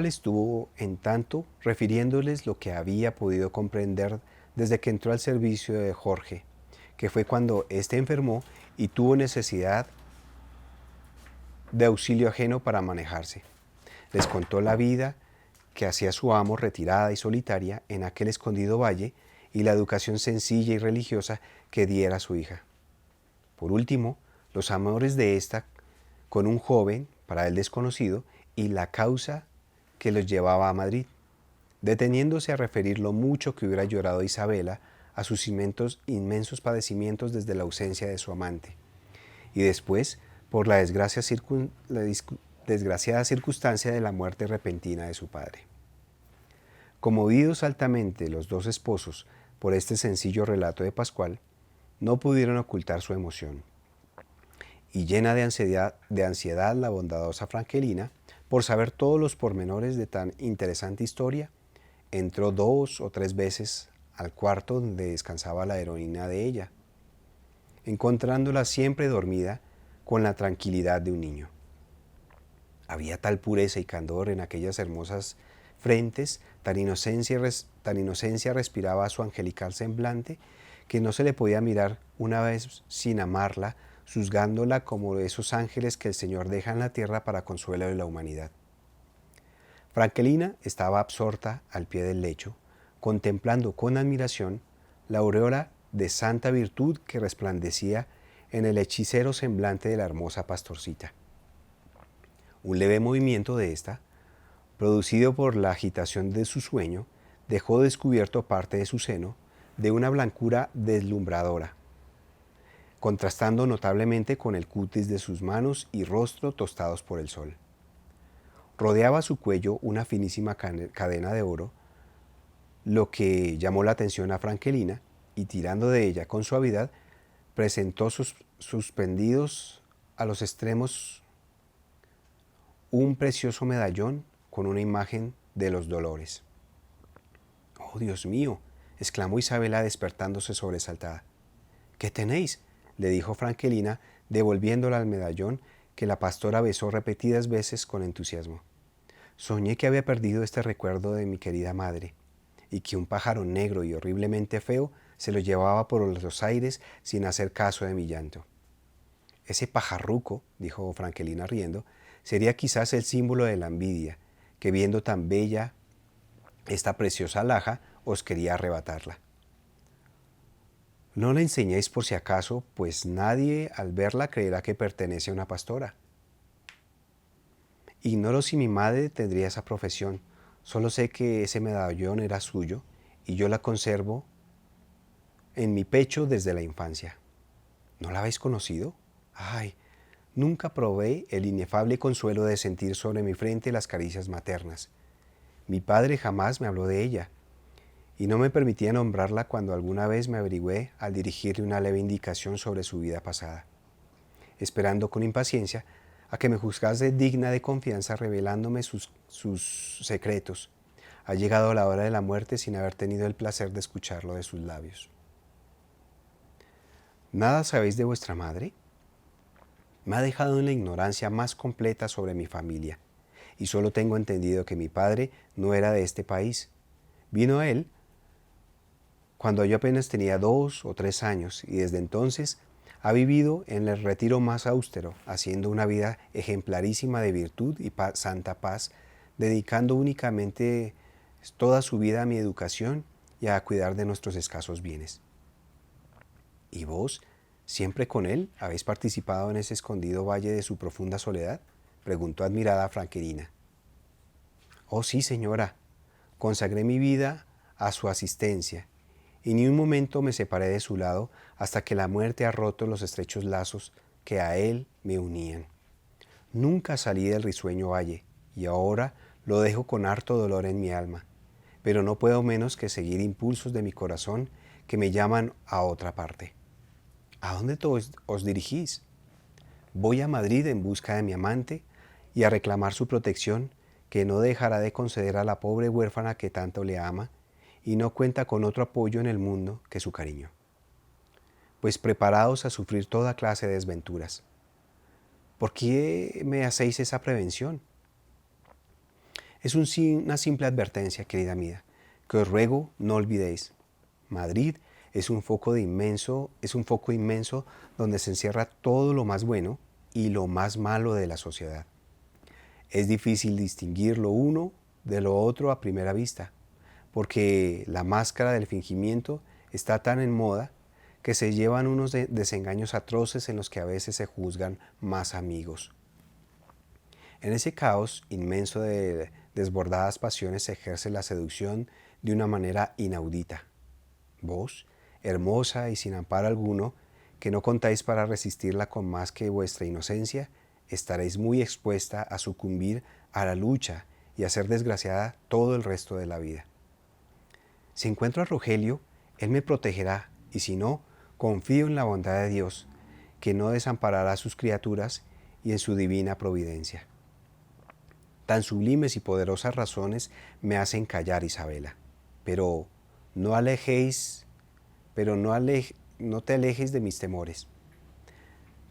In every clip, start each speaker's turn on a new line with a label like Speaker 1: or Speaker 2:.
Speaker 1: Estuvo, en tanto, refiriéndoles lo que había podido comprender desde que entró al servicio de Jorge, que fue cuando éste enfermó y tuvo necesidad de auxilio ajeno para manejarse. Les contó la vida que hacía su amo retirada y solitaria en aquel escondido valle y la educación sencilla y religiosa que diera a su hija. Por último, los amores de ésta con un joven, para él desconocido, y la causa que los llevaba a Madrid, deteniéndose a referir lo mucho que hubiera llorado Isabela a sus inmensos padecimientos desde la ausencia de su amante, y después por la desgraciada circunstancia de la muerte repentina de su padre. Conmovidos altamente los dos esposos por este sencillo relato de Pascual, no pudieron ocultar su emoción. Y llena de ansiedad la bondadosa Franquelina, por saber todos los pormenores de tan interesante historia, entró 2 o 3 veces al cuarto donde descansaba la heroína de ella, encontrándola siempre dormida con la tranquilidad de un niño. Había tal pureza y candor en aquellas hermosas frentes, tan inocencia respiraba su angelical semblante, que no se le podía mirar una vez sin amarla, juzgándola como esos ángeles que el Señor deja en la tierra para consuelo de la humanidad. Franquelina estaba absorta al pie del lecho, contemplando con admiración la aureola de santa virtud que resplandecía en el hechicero semblante de la hermosa pastorcita. Un leve movimiento de ésta, producido por la agitación de su sueño, dejó descubierto parte de su seno de una blancura deslumbradora, contrastando notablemente con el cutis de sus manos y rostro tostados por el sol. Rodeaba su cuello una finísima cadena de oro, lo que llamó la atención a Franquelina, y tirando de ella con suavidad, presentó suspendidos a los extremos un precioso medallón con una imagen de los dolores. «¡Oh, Dios mío!», exclamó Isabela despertándose sobresaltada. «¿Qué tenéis?», le dijo Franquelina, devolviéndola al medallón que la pastora besó repetidas veces con entusiasmo. «Soñé que había perdido este recuerdo de mi querida madre, y que un pájaro negro y horriblemente feo se lo llevaba por los aires sin hacer caso de mi llanto». «Ese pajarruco», dijo Franquelina riendo, «sería quizás el símbolo de la envidia, que viendo tan bella esta preciosa alhaja, os quería arrebatarla». «No la enseñéis por si acaso, pues nadie al verla creerá que pertenece a una pastora». «Ignoro si mi madre tendría esa profesión, solo sé que ese medallón era suyo y yo la conservo en mi pecho desde la infancia». «¿No la habéis conocido?». «Ay, nunca probé el inefable consuelo de sentir sobre mi frente las caricias maternas. Mi padre jamás me habló de ella, y no me permitía nombrarla cuando alguna vez me averigüé al dirigirle una leve indicación sobre su vida pasada, esperando con impaciencia a que me juzgase digna de confianza revelándome sus secretos. Ha llegado la hora de la muerte sin haber tenido el placer de escucharlo de sus labios». «¿Nada sabéis de vuestra madre?». «Me ha dejado en la ignorancia más completa sobre mi familia, y solo tengo entendido que mi padre no era de este país. Vino a él cuando yo apenas tenía 2 o 3 años, y desde entonces ha vivido en el retiro más austero, haciendo una vida ejemplarísima de virtud y santa paz, dedicando únicamente toda su vida a mi educación y a cuidar de nuestros escasos bienes». «¿Y vos, siempre con él, habéis participado en ese escondido valle de su profunda soledad?», preguntó admirada Franquelina. «Oh sí, señora, consagré mi vida a su asistencia, y ni un momento me separé de su lado hasta que la muerte ha roto los estrechos lazos que a él me unían. Nunca salí del risueño valle, y ahora lo dejo con harto dolor en mi alma, pero no puedo menos que seguir impulsos de mi corazón que me llaman a otra parte». «¿A dónde os dirigís?». «Voy a Madrid en busca de mi amante y a reclamar su protección, que no dejará de conceder a la pobre huérfana que tanto le ama y no cuenta con otro apoyo en el mundo que su cariño. Pues preparaos a sufrir toda clase de desventuras». «¿Por qué me hacéis esa prevención?». Es una simple advertencia, querida mía, que os ruego no olvidéis. Madrid es un foco inmenso donde se encierra todo lo más bueno y lo más malo de la sociedad. Es difícil distinguir lo uno de lo otro a primera vista, porque la máscara del fingimiento está tan en moda que se llevan unos desengaños atroces en los que a veces se juzgan más amigos. En ese caos inmenso de desbordadas pasiones se ejerce la seducción de una manera inaudita. Vos, hermosa y sin amparo alguno, que no contáis para resistirla con más que vuestra inocencia, estaréis muy expuesta a sucumbir a la lucha y a ser desgraciada todo el resto de la vida. Si encuentro a Rogelio, él me protegerá, y si no, confío en la bondad de Dios, que no desamparará a sus criaturas y en su divina providencia. Tan sublimes y poderosas razones me hacen callar, Isabela, pero no te alejes de mis temores.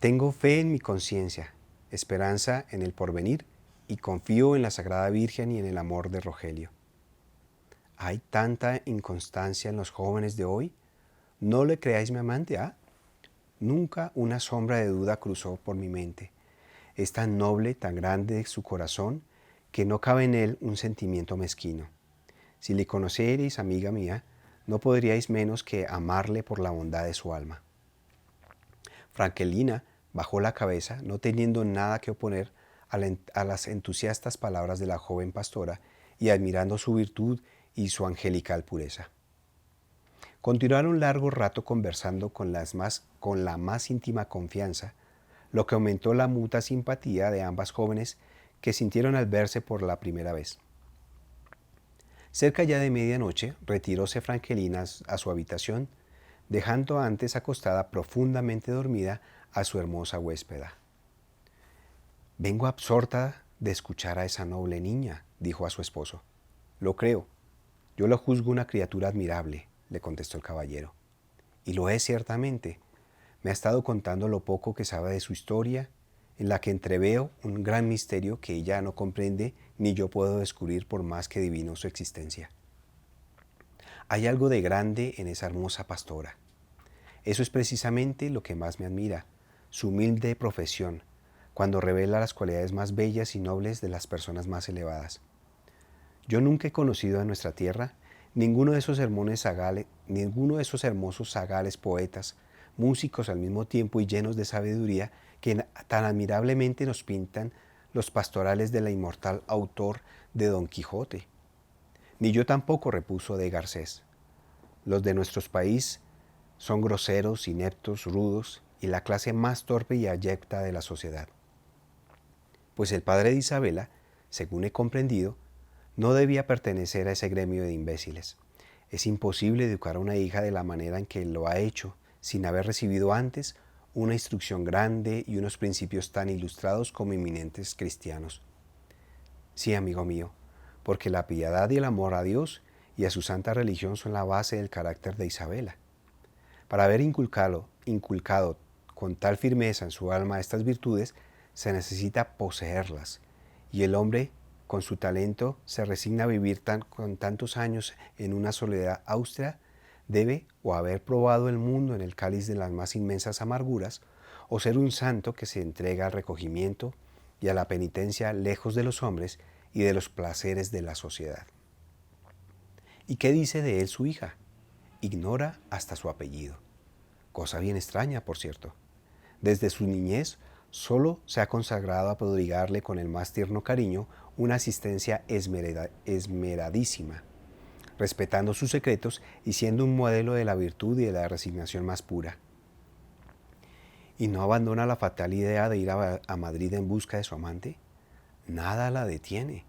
Speaker 1: Tengo fe en mi conciencia, esperanza en el porvenir y confío en la Sagrada Virgen y en el amor de Rogelio. ¿Hay tanta inconstancia en los jóvenes de hoy? No le creáis mi amante, ¿ah? Nunca una sombra de duda cruzó por mi mente. Es tan noble, tan grande su corazón, que no cabe en él un sentimiento mezquino. Si le conocierais, amiga mía, no podríais menos que amarle por la bondad de su alma. Frankelina bajó la cabeza, no teniendo nada que oponer a las entusiastas palabras de la joven pastora y admirando su virtud y su angelical pureza. Continuaron largo rato conversando con la más íntima confianza, lo que aumentó la mutua simpatía de ambas jóvenes que sintieron al verse por la primera vez. Cerca ya de medianoche retiróse Frankelina a su habitación, dejando antes acostada profundamente dormida a su hermosa huéspeda. «Vengo absorta de escuchar a esa noble niña», dijo a su esposo. «Lo creo. Yo lo juzgo una criatura admirable», le contestó el caballero. «Y lo es ciertamente. Me ha estado contando lo poco que sabe de su historia, en la que entreveo un gran misterio que ella no comprende ni yo puedo descubrir por más que divino su existencia. Hay algo de grande en esa hermosa pastora. Eso es precisamente lo que más me admira, su humilde profesión, cuando revela las cualidades más bellas y nobles de las personas más elevadas. Yo nunca he conocido en nuestra tierra ninguno de esos hermosos zagales poetas, músicos al mismo tiempo y llenos de sabiduría, que tan admirablemente nos pintan los pastorales del inmortal autor de Don Quijote. Ni yo tampoco, repuso de Garcés. Los de nuestro país son groseros, ineptos, rudos y la clase más torpe y abyecta de la sociedad. Pues el padre de Isabela, según he comprendido, no debía pertenecer a ese gremio de imbéciles. Es imposible educar a una hija de la manera en que lo ha hecho, sin haber recibido antes una instrucción grande y unos principios tan ilustrados como eminentes cristianos. Sí, amigo mío, porque la piedad y el amor a Dios y a su santa religión son la base del carácter de Isabela. Para haber inculcado con tal firmeza en su alma estas virtudes, se necesita poseerlas, y el hombre, con su talento, se resigna a vivir con tantos años en una soledad austera, debe o haber probado el mundo en el cáliz de las más inmensas amarguras, o ser un santo que se entrega al recogimiento y a la penitencia lejos de los hombres y de los placeres de la sociedad. ¿Y qué dice de él su hija? Ignora hasta su apellido. Cosa bien extraña, por cierto. Desde su niñez solo se ha consagrado a prodigarle con el más tierno cariño una asistencia esmeradísima, respetando sus secretos y siendo un modelo de la virtud y de la resignación más pura. ¿Y no abandona la fatal idea de ir a Madrid en busca de su amante? Nada la detiene.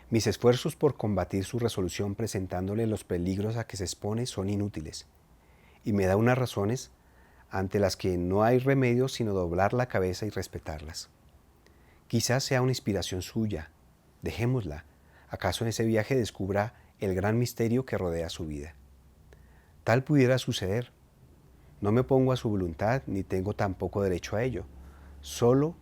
Speaker 1: Mis esfuerzos por combatir su resolución presentándole los peligros a que se expone son inútiles, y me da unas razones ante las que no hay remedio sino doblar la cabeza y respetarlas. Quizás sea una inspiración suya. Dejémosla. ¿Acaso en ese viaje descubra el gran misterio que rodea su vida? Tal pudiera suceder. No me opongo a su voluntad, ni tengo tampoco derecho a ello. Solo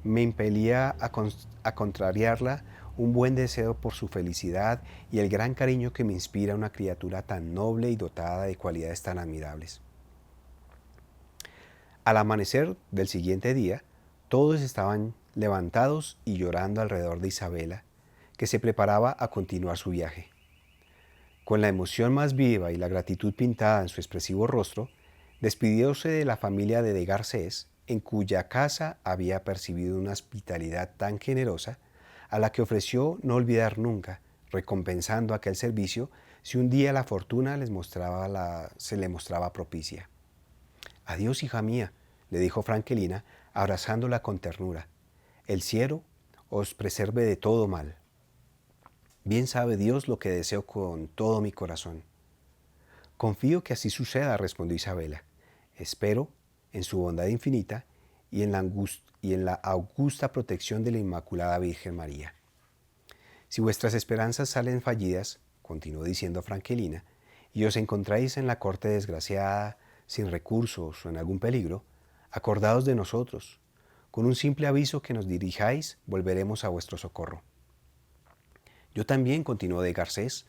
Speaker 1: me impelía a contrariarla un buen deseo por su felicidad y el gran cariño que me inspira una criatura tan noble y dotada de cualidades tan admirables. Al amanecer del siguiente día, todos estaban levantados y llorando alrededor de Isabela, que se preparaba a continuar su viaje. Con la emoción más viva y la gratitud pintada en su expresivo rostro, despidióse de la familia de Garcés, en cuya casa había percibido una hospitalidad tan generosa, a la que ofreció no olvidar nunca, recompensando aquel servicio si un día la fortuna se le mostraba propicia. «Adiós, hija mía», le dijo Franquelina, abrazándola con ternura. «El cielo os preserve de todo mal. Bien sabe Dios lo que deseo con todo mi corazón». «Confío que así suceda», respondió Isabela. «Espero en su bondad infinita y en la augusta protección de la Inmaculada Virgen María. Si vuestras esperanzas salen fallidas», continuó diciendo Franquelina, «y os encontráis en la corte desgraciada, sin recursos o en algún peligro, acordaos de nosotros. Con un simple aviso que nos dirijáis, volveremos a vuestro socorro». «Yo también», continuó de Garcés,